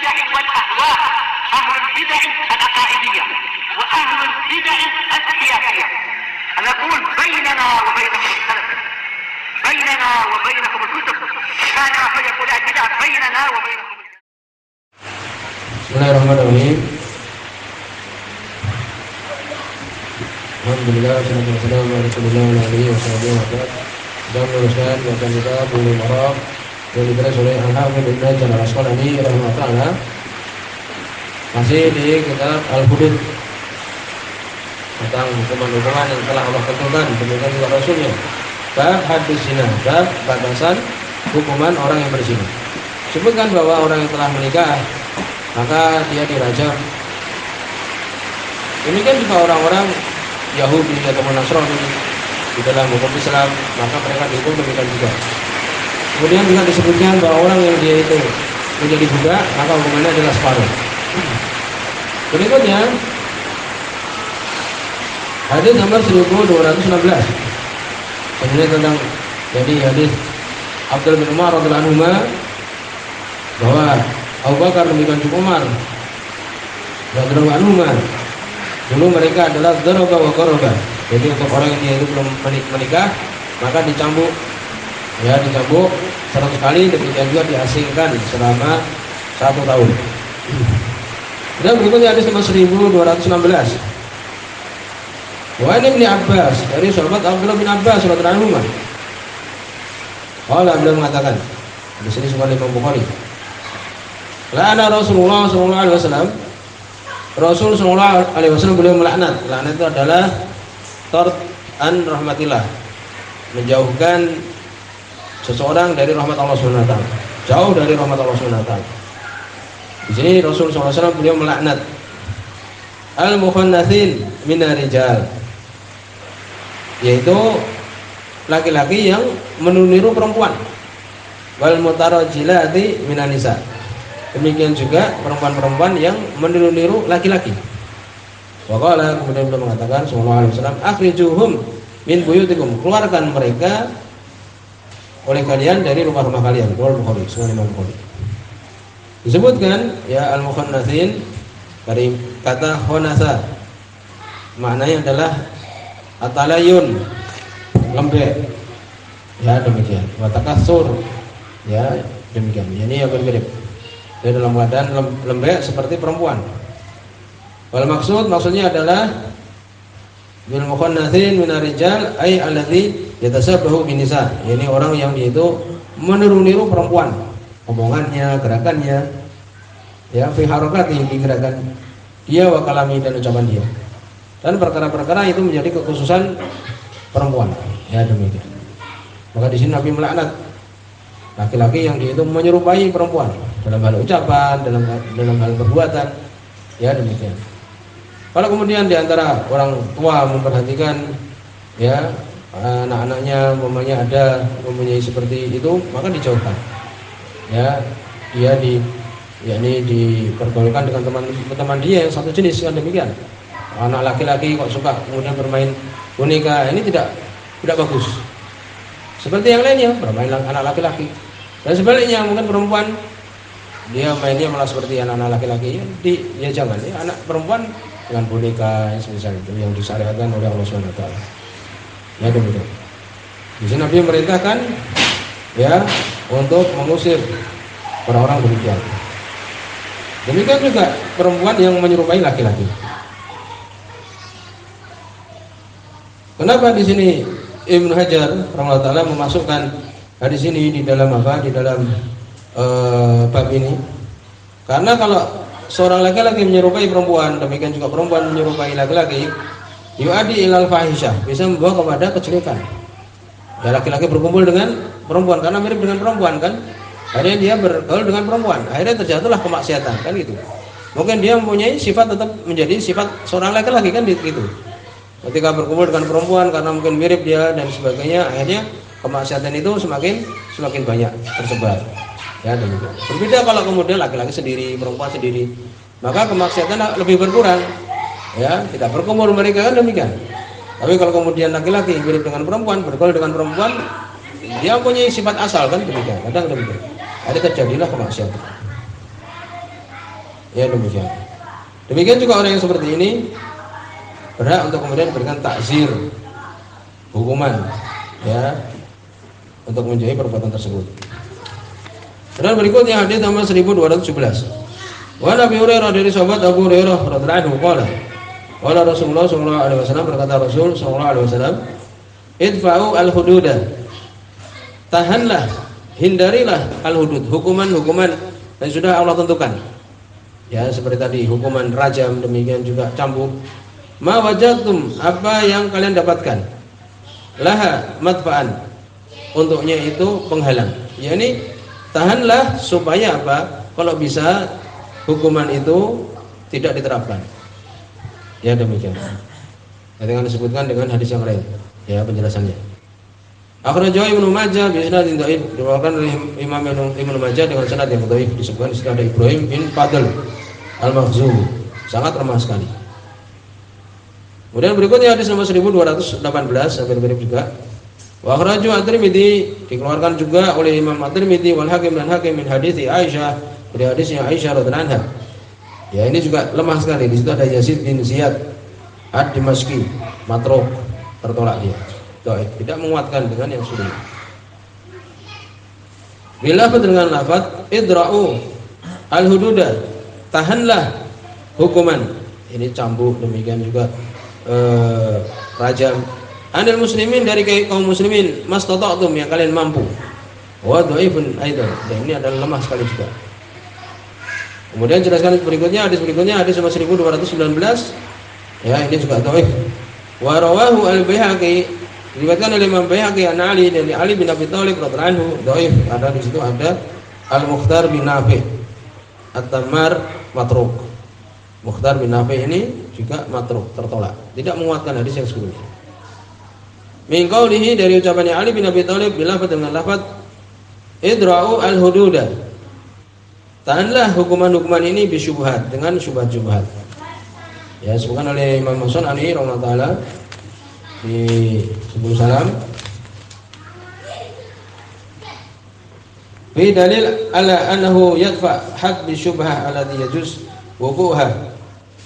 البدع والأهواء، أهل البدع العقائدية وأهل البدع السياسية. نقول بيننا وبينكم السلف، بيننا وبينكم الكتب، كان فيقول البدع بيننا وبينكم. Bismillahirrahmanirrahim. Alhamdulillah, salatu wassalamu ala rasulillah wa alihi wa sahbihi wa sallam. Dan meneruskan bacaan kita Bulughul Maram yang ditulis oleh Al-Hafidz Ibnu Hajar Al-Asqalani rahimahullah. Masih di kitab Al-Hudud tentang hukuman-hukuman yang telah Allah tentukan demikian juga Rasulnya. Bab hadis zina, bab batasan hukuman orang yang berzina. Sebutkan bahwa orang yang telah menikah maka dia dirajam. Demikian juga orang-orang Yahudi atau Nasrani di dalam hukum Islam, maka mereka dihukum demikian juga. Kemudian juga disebutkan bahwa orang yang dia itu menjadi budak, maka hukumannya adalah separuh. Berikutnya hadis nomor 1216. Sebenarnya tentang jadi hadis Abdul bin Umar radhiyallahu anhu bahwa Abu Bakar demikian juga Umar radhiyallahu anhu dulu mereka adalah daraba wa qaraba. Jadi untuk orang yang dia itu belum menikah maka dicambuk 100 kali, demikian juga diasingkan selama 1 tahun. Dan berikutnya hadis nomor 1216. Wa Ibnu Abbas, dari sahabat Abdullah bin Abbas radhiyallahu anhu. Allah beliau mengatakan, di sini semua Imam Bukhari. La'ana Rasulullah sallallahu alaihi wasallam. Rasul sallallahu alaihi wasallam beliau melaknat. Laknat itu adalah tard an rahmatillah, menjauhkan seseorang dari rahmat Allah Subhanahu wa taala. Jauh dari rahmat Allah Subhanahu wa taala. Di sini Rasul sallallahu alaihi wasallam beliau melaknat al-mukhannatsin minar rijal, yaitu laki-laki yang meniru perempuan, wal mutarajjilati minan nisa. Demikian juga perempuan-perempuan yang meniru-niru laki-laki. Wa qala, kemudian beliau mengatakan sallallahu alaihi wasallam, akhrijuhum min buyutikum, keluarkan mereka oleh kalian dari rumah-rumah kalian. Bukhari, Sahih Bukhari. Disebutkan ya al-mukhannatsin dari kata khonasa, maknanya adalah atalayun, lembek. Ya demikian. Wa takassur, ya demikian. Ini yang mirip. Dia dalam keadaan lembek seperti perempuan. Wal maksudnya adalah bil mukhannatsin minar rijal ay alladzi yatasabbahu bin nisa. Ini orang yang dia itu meniru-niru perempuan, omongannya, gerakannya, ya fi harakati, di gerakan dia wa kalami, dan ucapan dia. Dan perkara-perkara itu menjadi kekhususan perempuan. Ya demikian. Maka di sini Nabi melaknat laki-laki yang dia itu menyerupai perempuan dalam hal ucapan, dalam hal perbuatan. Ya demikian. Kalau kemudian di antara orang tua memperhatikan ya anak-anaknya mempunyai seperti itu, maka dijauhkan. Ya, dia dipergaukan dengan teman-teman dia yang satu jenis, kan demikian. Anak laki-laki kok suka kemudian bermain boneka, ini tidak bagus. Seperti yang lainnya, bermain anak laki-laki. Dan sebaliknya mungkin perempuan dia mainnya malah seperti anak-anak laki-laki, ya jangan. Ya, anak perempuan dengan boneka yang semisal itu yang disyariatkan oleh Allah Subhanahu wa taala. Ya demikian. Di sini Nabi memerintahkan ya untuk mengusir orang-orang demikian. Demikian juga perempuan yang menyerupai laki-laki. Kenapa di sini Ibnu Hajar rahimahullah taala memasukkan hadis ini di dalam apa? Di dalam bab ini. Karena kalau seorang laki-laki menyerupai perempuan, demikian juga perempuan menyerupai laki-laki, yu'adi ilal fahisyah, bisa membawa kepada kejelekan. Ya, laki-laki berkumpul dengan perempuan karena mirip dengan perempuan kan, akhirnya dia bergaul dengan perempuan, akhirnya terjatuhlah kemaksiatan kan gitu. Mungkin dia mempunyai sifat tetap menjadi sifat seorang laki-laki kan gitu. Ketika berkumpul dengan perempuan karena mungkin mirip dia dan sebagainya, akhirnya kemaksiatan itu semakin banyak tersebar. Ya demikian. Berbeda kalau kemudian laki-laki sendiri, perempuan sendiri, maka kemaksiatan lebih berkurang. Ya, tidak berkumpul mereka kan demikian. Tapi kalau kemudian laki-laki mirip dengan perempuan, bergaul dengan perempuan, dia punya sifat asal kan demikian. Kadang demikian. Ada terjadilah kemaksiatan. Ya demikian. Demikian juga orang yang seperti ini berhak untuk kemudian berikan takzir, hukuman, ya, untuk menjauhi perbuatan tersebut. Dan berikutnya hadis nomor 1217. Wa Nabi Hurairah, dari sahabat Abu Hurairah radhiyallahu anhu qala, qala Rasulullah sallallahu alaihi wasallam, berkata Rasul sallallahu alaihi wasallam, idfa'u al-hududa, tahanlah, hindarilah al-hudud, hukuman-hukuman yang sudah Allah tentukan. Ya, seperti tadi hukuman rajam, demikian juga cambuk. Ma wajadtum, apa yang kalian dapatkan, laha madfa'an, untuknya itu penghalang. yakni tahanlah supaya apa? Kalau bisa hukuman itu tidak diterapkan. Ya demikian. Nanti akan disebutkan dengan hadis yang lain. Ya penjelasannya. Akhrajahu Ibnu Majah bi isnadin dhaif, diriwayatkan oleh Imam Ibnu Majah dengan sanad yang dhaif, disebutkan di situ ada Ibrahim bin Fadl Al-Makhzumi, sangat lemah sekali. Kemudian berikutnya hadis nomor 1218 sampai mirip juga. Wa akhrajahu At-Tirmidzi, dikeluarkan juga oleh Imam At-Tirmidzi wal Hakim dan Hakim min hadits Aisyah, dari hadisnya Aisyah radhiyallahu anha. Ya ini juga lemah sekali. Di situ ada Yazid bin Ziyad Ad-Dimashqi, matruk, tertolak dia. Dhaif, tidak menguatkan dengan yang sudah. Bila dengan lafaz idra'u al-hududa, tahanlah hukuman. Ini cambuk, demikian juga rajam. Anil muslimin, dari kaum muslimin, mastata'tum, yang kalian mampu. Wa dhaifun aidan, dan ini adalah lemah sekali juga. Kemudian jelaskan berikutnya, hadis nomor 1219. Ya, ini juga dhaif. Wa rawahu al-Baihaqi, diriwayatkan oleh Imam Baihaqi an Ali, dari Ali bin Abi Thalib radhiyallahu anhu, dhaif. Ada di situ ada Al-Mukhtar bin Nafi' At-Tammar matruk. Mukhtar bin Nafi' ini juga matruk, tertolak, tidak menguatkan hadis yang sebelumnya. Min qaulihi, dari ucapannya Ali bin Abi Thalib, bilafaz dengan lafaz idra'u al-hududa, tahanlah hukuman-hukuman ini bisyubhat, dengan syubhat-syubhat. Ya, disebutkan oleh Imam As-Sunani rahimahullah taala di sebelum salam. Fi dalil ala annahu yadfa had bisyubhah alladhi yajuz wuquha.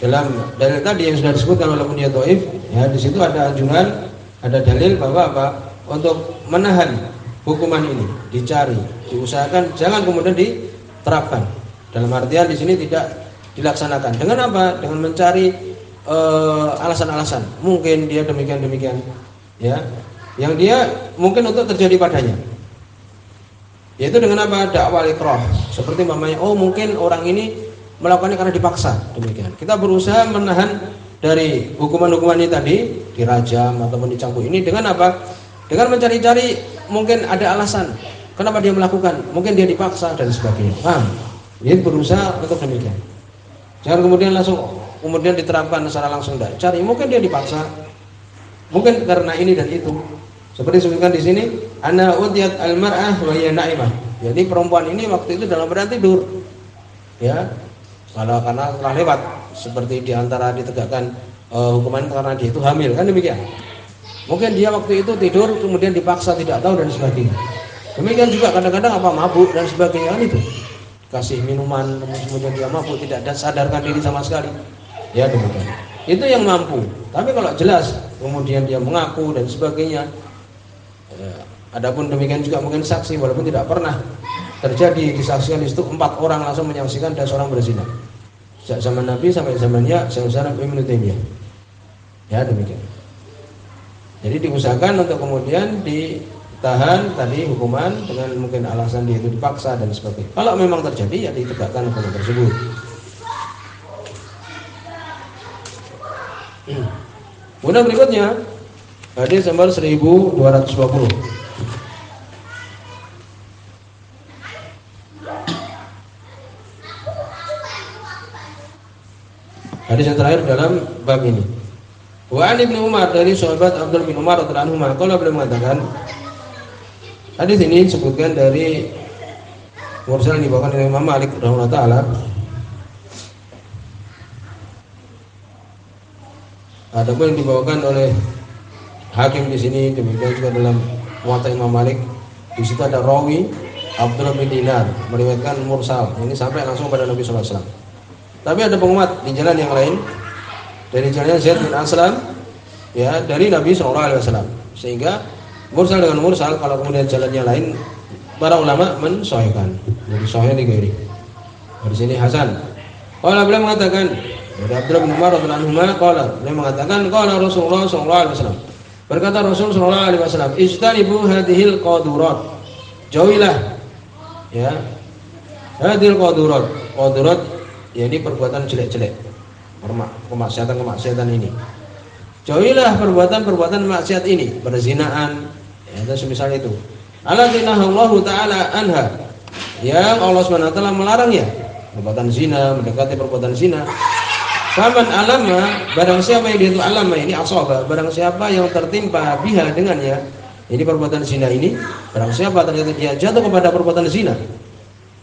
Dalam dalil tadi yang sudah disebutkan walaupun dia dhaif, ya di situ ada anjuran, ada dalil bahwa apa? Untuk menahan hukuman ini, dicari, diusahakan jangan kemudian diterapkan. Dalam artian di sini tidak dilaksanakan. Dengan apa? Dengan mencari alasan-alasan. Mungkin dia demikian, ya, yang dia mungkin untuk terjadi padanya. Yaitu dengan apa? Dakwah ikrah. Seperti mamanya, oh mungkin orang ini melakukannya karena dipaksa, demikian. Kita berusaha menahan dari hukuman-hukuman ini tadi, dirajam ataupun dicambuk ini dengan apa? Dengan mencari-cari, mungkin ada alasan kenapa dia melakukan, mungkin dia dipaksa dan sebagainya. Paham? Ini berusaha untuk demikian. Jangan kemudian diterapkan secara langsung, tidak. Cari, mungkin dia dipaksa, mungkin karena ini dan itu. Seperti disebutkan di sini, ana udiyat al-mar'ah wa hiya na'imah. Jadi perempuan ini waktu itu dalam keadaan tidur. Ya. Kalau karena telah lewat, seperti diantara ditegakkan hukuman karena dia itu hamil, kan demikian. Mungkin dia waktu itu tidur kemudian dipaksa, tidak tahu dan sebagainya. Demikian juga kadang-kadang apa, mabuk dan sebagainya, kan itu. Kasih minuman kemudian dia mabuk, tidak sadarkan diri sama sekali. Ya demikian. Itu yang mampu. Tapi kalau jelas kemudian dia mengaku dan sebagainya, adapun demikian juga mungkin saksi, walaupun tidak pernah terjadi disaksikan di situ 4 orang langsung menyaksikan ada seorang berzina. Sejak zaman Nabi sampai zamannya Syaikhul Ibnu Taimiyah. Ya demikian. Jadi diusahakan untuk kemudian ditahan tadi hukuman dengan mungkin alasan dia itu dipaksa dan sebagainya. Kalau memang terjadi ya ditegakkan hukuman tersebut. Kemudian berikutnya hadis nomor 1220. Hadis yang terakhir dalam bab ini. Wa an Ibnu Umar, dari sahabat Abdul bin Umar radhiyallahu anhu, qala beliau mengatakan, hadis ini disebutkan dari mursal yang dibawakan oleh Imam Malik rahimahullah taala. Adapun yang dibawakan oleh Hakim di sini, demikian juga dalam Muwatta Imam Malik, di situ ada rawi Abdullah bin Dinar meriwayatkan mursal. Ini sampai langsung pada Nabi sallallahu alaihi wasallam. Tapi ada penguat di jalan yang lain dari jalannya Zaid bin Aslam, ya, dari Nabi SAW. Sehingga mursal dengan mursal, kalau kemudian jalannya lain, para ulama mensahihkan. Jadi sahih digiri. Dari sini Hasan. Qala beliau mengatakan dari Abdullah bin Umar radhiyallahu anhu qala, beliau mengatakan qala Rasulullah sallallahu alaihi wasallam. Berkata Rasul sallallahu alaihi wasallam, "Ijtanibu hadhil qadurat." Jauhilah, ya, hadhil qadurat. Qadurat yakni perbuatan jelek-jelek. Kemaksiatan ini. Jauhilah perbuatan-perbuatan maksiat ini, perzinaan, ya, dan semisal itu. Alladzina Allahu taala anha, yang Allah Subhanahu wa taala melarangnya, perbuatan zina, mendekati perbuatan zina. Faman alama, barang siapa yang dia itu alama ini asaba, barang siapa yang tertimpa biha dengannya, ini perbuatan zina ini, barang siapa ternyata dia jatuh kepada perbuatan zina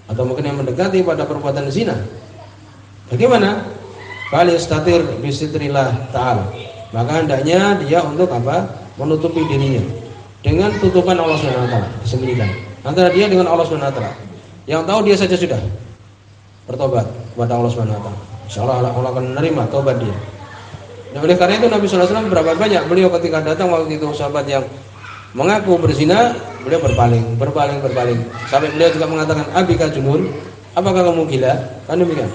atau mungkin yang mendekati pada perbuatan zina, bagaimana? Faliyastatir bisitrillah ta'ala, maka hendaknya dia untuk apa? Menutupi dirinya dengan tutupan Allah Subhanahu wa taala, disembunyikan antara dia dengan Allah Subhanahu wa taala. Yang tahu dia saja sudah bertobat kepada Allah Subhanahu wa taala. Insyaallah Allah akan menerima tobat dia. Nah, oleh karena itu Nabi sallallahu alaihi wasallam berapa banyak beliau ketika datang waktu itu sahabat yang mengaku berzina, beliau berpaling. Sampai beliau juga mengatakan, "Abika junun, apakah kamu gila?" Kan demikian.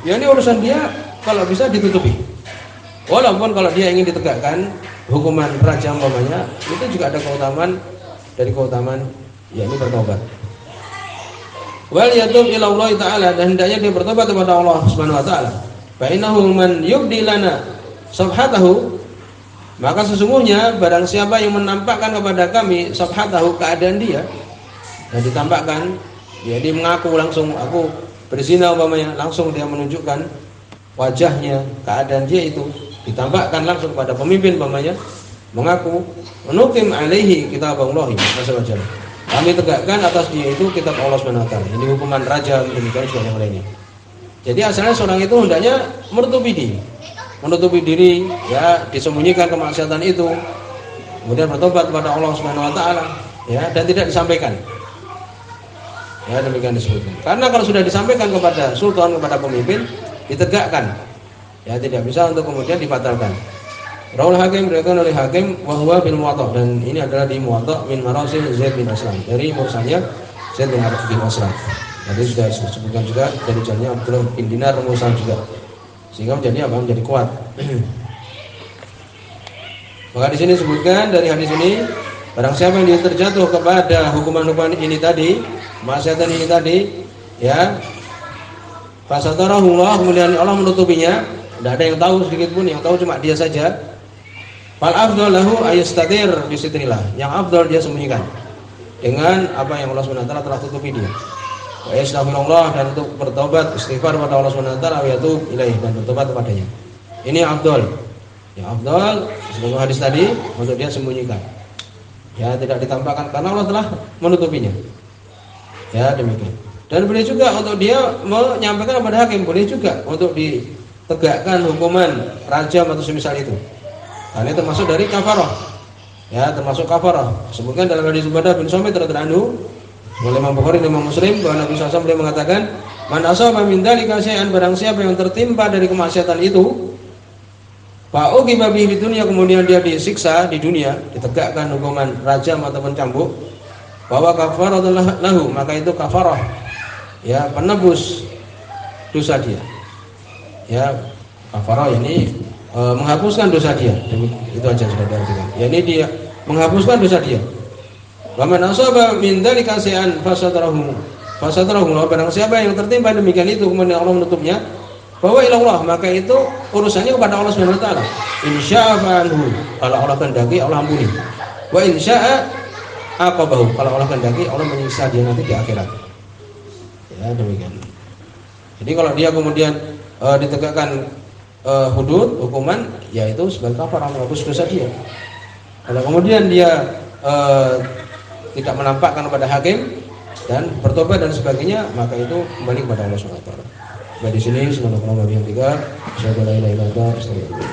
Ya, ini urusan dia kalau bisa ditutupi. Walaupun kalau dia ingin ditegakkan hukuman rajam umpamanya, itu juga ada keutamaan dari keutamaan yakni bertobat. Wal yatub ila Allah taala, dan hendaknya dia bertobat kepada Allah Subhanahu wa taala. Fa innahu man yubdi lana sabhatahu, maka sesungguhnya barang siapa yang menampakkan kepada kami sabhatahu, keadaan dia, dan ditampakkan, ya, dia mengaku langsung aku berzina umpamanya, langsung dia menunjukkan wajahnya, keadaan dia itu ditampakkan langsung kepada pemimpin umpamanya, mengaku menukim alaihi kitabullah azza wajalla, kami tegakkan atas dia itu kitab Allah Subhanahu wa taala. Ini hukuman rajam, demikian juga yang lainnya. Jadi asalnya seorang itu hendaknya menutupi diri, ya, disembunyikan kemaksiatan itu, kemudian bertobat kepada Allah Subhanahu wa taala, ya, dan tidak disampaikan. Ya, demikian disebutkan. Karena kalau sudah disampaikan kepada sultan, kepada pemimpin, ditegakkan. Ya, tidak bisa untuk kemudian dibatalkan. Rawal Hakim, diriwayatkan oleh Hakim wa bil Muwatta, dan ini adalah di Muwatta min marasil Zaid bin Aslam, dari mursalnya Zaid bin Aslam. Tadi sudah disebutkan juga dari jalannya Abdullah bin Dinar mursal juga, sehingga menjadi kuat. Maka di sini disebutkan dari hadis ini, barang siapa yang dia terjatuh kepada hukuman-hukuman ini tadi, maksiatan ini tadi, ya, fasatarahu Allah, kemudian Allah menutupinya, tidak ada yang tahu sedikit pun, yang tahu cuma dia saja. Fal afdal lahu ayastatir bisitrillah, yang afdal dia sembunyikan dengan apa yang Allah Subhanahu wa taala telah tutupi dia. Wa yastaghfirullah, dan untuk bertobat istighfar kepada Allah Subhanahu wa taala, wa yatub ilaih, dan bertobat kepadanya. Ini afdal. Yang afdal sebagai hadis tadi untuk dia sembunyikan. Ya, tidak ditampakkan karena Allah telah menutupinya. Ya, demikian. Dan boleh juga untuk dia menyampaikan kepada hakim, boleh juga untuk ditegakkan hukuman rajam atau semisal itu. Ini termasuk dari kafarah. Ya, termasuk kafarah. Sebutkan dalam hadis Ubadah bin Samit radhiyallahu anhu oleh Imam Bukhari dan Imam Muslim, bahwa Nabi SAW beliau mengatakan, "Man asaba min dzalika syai'an", barang siapa yang tertimpa dari kemaksiatan itu, fa uqiba bihi di dunya, kemudian dia disiksa di dunia, ditegakkan hukuman rajam ataupun cambuk, bahwa kafaratun lahu, maka itu kafarah, ya, penebus dosa dia. Ya, kafarah ini menghapuskan dosa dia. Itu aja sudah diartikan. Ya, ini dia menghapuskan dosa dia. Wa man asaba min dzalika syai'an fasatarahu, barang siapa yang tertimpa demikian itu kemudian Allah menutupnya, bahwa ilallah, maka itu urusannya kepada Allah Subhanahu wa taala. Insya'a fa'anhu, kalau Allah kehendaki Allah ampuni. Wa insya'a aqabahu, kalau Allah kehendaki Allah menyiksa dia nanti di akhirat. Ya, demikian. Jadi kalau dia kemudian ditegakkan hudud, hukuman, yaitu sebagai kafarah, menghapus dosa dia. Kalau kemudian dia tidak menampakkan kepada hakim dan bertobat dan sebagainya, maka itu kembali kepada Allah Subhanahu wa taala. Di sini subhanallah wa bihamdika, asyhadu an la ilaha illa anta, astaghfiruka.